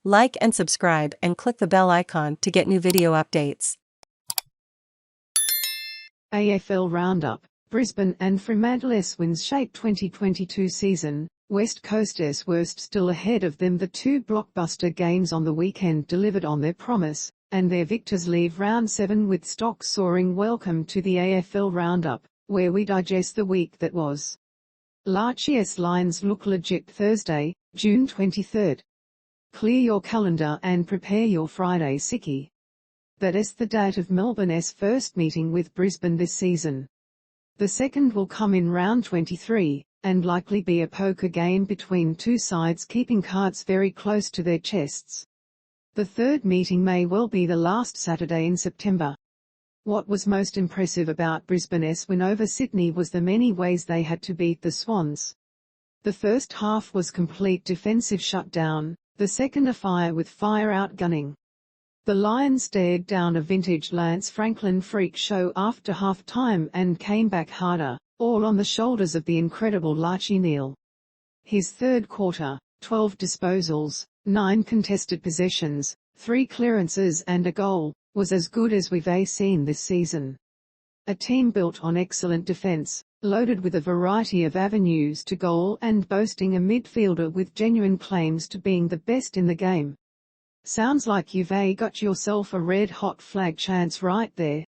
Like and subscribe and click the bell icon to get new video updates. AFL Round Up, Brisbane and Fremantle'S wins shape 2022 season, West Coast's worst still ahead of them. The two blockbuster games on the weekend delivered on their promise, and their victors leave round 7 with stocks soaring. Welcome to the AFL Round Up, where we digest the week that was. Lachie's Lions look legit. Thursday, June 23. Clear your calendar and prepare your Friday sickie. That is the date of Melbourne's first meeting with Brisbane this season. The second will come in round 23, and likely be a poker game between two sides keeping cards very close to their chests. The third meeting may well be the last Saturday in September. What was most impressive about Brisbane's win over Sydney was the many ways they had to beat the Swans. The first half was complete defensive shutdown, the second a fire with fire outgunning. The Lions stared down a vintage Lance Franklin freak show after half-time and came back harder, all on the shoulders of the incredible Lachie Neale. His third quarter, 12 disposals, 9 contested possessions, 3 clearances and a goal, was as good as we've seen this season. A team built on excellent defence, loaded with a variety of avenues to goal and boasting a midfielder with genuine claims to being the best in the game. Sounds like you've got yourself a red-hot flag chance right there.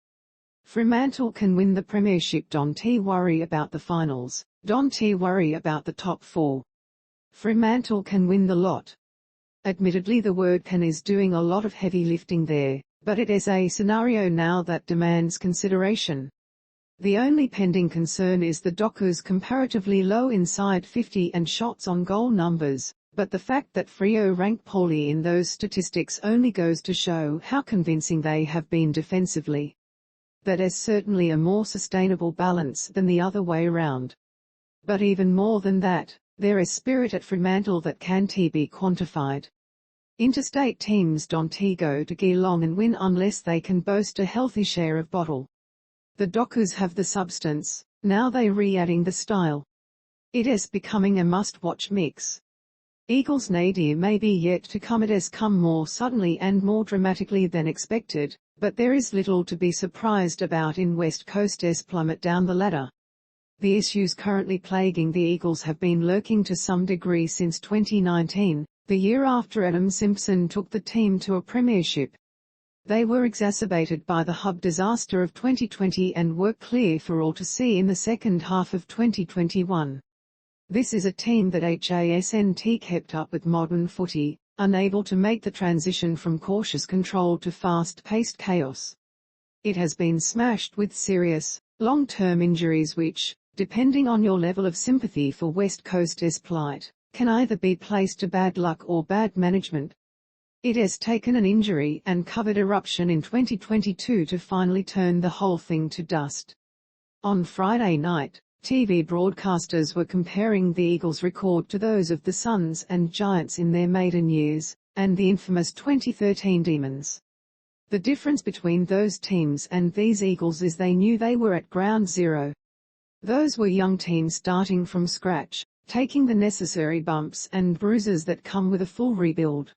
Fremantle can win the premiership. Don't worry about the finals, don't worry about the top 4. Fremantle can win the lot. Admittedly, the word can is doing a lot of heavy lifting there, but it is a scenario now that demands consideration. The only pending concern is the Dockers' comparatively low inside 50 and shots on goal numbers, but the fact that Freo rank poorly in those statistics only goes to show how convincing they have been defensively. That is certainly a more sustainable balance than the other way around. But even more than that, there is spirit at Fremantle that can't be quantified. Interstate teams don't go to Geelong and win unless they can boast a healthy share of bottle. The Dockers have the substance, now they re-adding the style. It is becoming a must-watch mix. Eagles' nadir may be yet to come. It has come more suddenly and more dramatically than expected, but there is little to be surprised about in West Coast's plummet down the ladder. The issues currently plaguing the Eagles have been lurking to some degree since 2019, the year after Adam Simpson took the team to a premiership. They were exacerbated by the hub disaster of 2020 and were clear for all to see in the second half of 2021. This is a team that hasn't kept up with modern footy, unable to make the transition from cautious control to fast-paced chaos. It has been smashed with serious, long-term injuries which, depending on your level of sympathy for West Coast's plight, can either be placed to bad luck or bad management. It has taken an injury and covered eruption in 2022 to finally turn the whole thing to dust. On Friday night, TV broadcasters were comparing the Eagles' record to those of the Suns and Giants in their maiden years, and the infamous 2013 Demons. The difference between those teams and these Eagles is they knew they were at ground zero. Those were young teams starting from scratch, taking the necessary bumps and bruises that come with a full rebuild.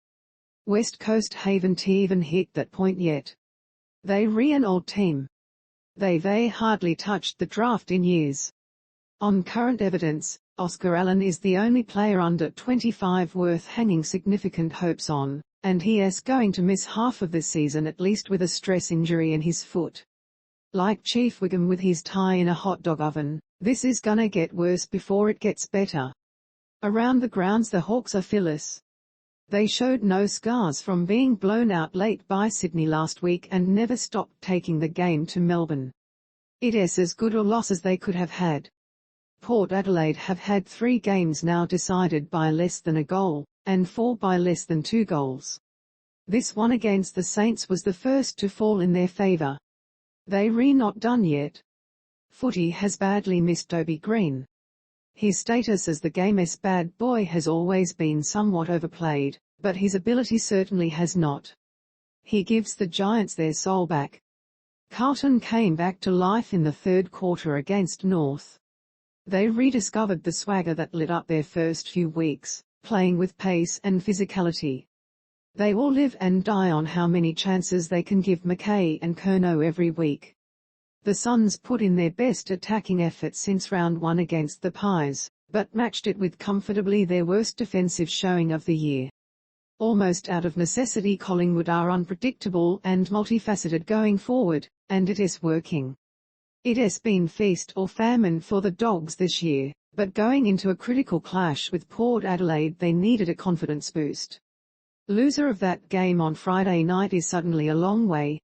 West Coast haven't even hit that point yet. They an old team. They've hardly touched the draft in years. On current evidence, Oscar Allen is the only player under 25 worth hanging significant hopes on, and he is going to miss half of this season at least with a stress injury in his foot. Like Chief Wiggum with his tie in a hot dog oven, this is gonna get worse before it gets better. Around the grounds the Hawks are fearless. They showed no scars from being blown out late by Sydney last week and never stopped taking the game to Melbourne. It is as good a loss as they could have had. Port Adelaide have had 3 games now decided by less than a goal, and 4 by less than 2 goals. This one against the Saints was the first to fall in their favour. They not done yet. Footy has badly missed Toby Green. His status as the game's bad boy has always been somewhat overplayed, but his ability certainly has not. He gives the Giants their soul back. Carlton came back to life in the third quarter against North. They rediscovered the swagger that lit up their first few weeks, playing with pace and physicality. They all live and die on how many chances they can give Mackay and Curnow every week. The Suns put in their best attacking effort since round 1 against the Pies, but matched it with comfortably their worst defensive showing of the year. Almost out of necessity, Collingwood are unpredictable and multifaceted going forward, and it is working. It has been feast or famine for the Dogs this year, but going into a critical clash with Port Adelaide they needed a confidence boost. Loser of that game on Friday night is suddenly a long way,